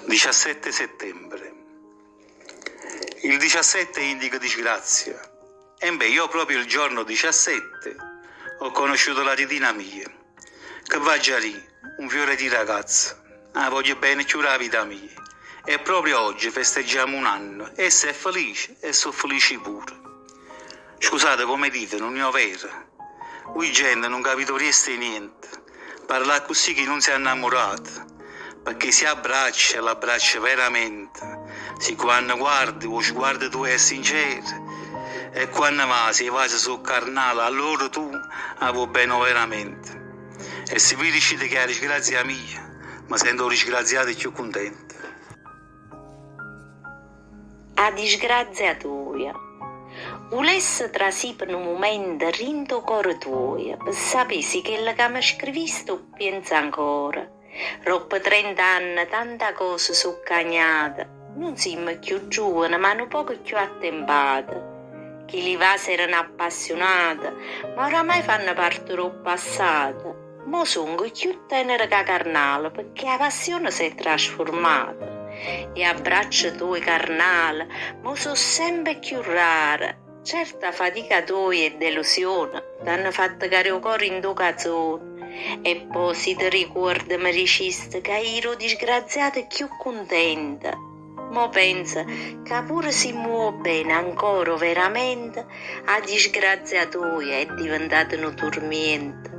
17 settembre. Il 17 indica disgrazia. E beh, io proprio il giorno 17 ho conosciuto la titina mia, che va già lì, un fiore di ragazza. Voglio bene più la vita mia. E proprio oggi festeggiamo un anno. Essa è felice e sono felice pure. Scusate, come dite, non è vero. Voi gente non capitoreste niente. Parla così che non si è innamorato. Perché si abbraccia, l'abbraccia veramente. Se quando guardi, lo sguardo tuo è sincero. E quando va, si va sul carnale, allora tu vuoi bene veramente. E se vi riuscite che è disgrazia mia, mi sento disgraziato e più contento. A disgrazia tua. Volesse trasì per un momento rindo cuore tuo, per sapessi che la che mi scrivisto pensa ancora. Dopo 30 anni tanta cosa sono cagnata, non siamo più giovane ma un poco più attempata. Chi li va erano appassionata, ma oramai fanno parte del passato. Mo sono più tenera che carnale perché la passione si è trasformata. E abbraccio tuoi carnale, mo sono sempre più rare. Certa fatica tua e delusione t'hanno fatto cari il cuore in due canzoni. E poi si ti ricorda mi dicesti che ero disgraziata e più contenta. Mo pensa che pure si muove bene ancora veramente, a disgrazia tua è diventata un tormento.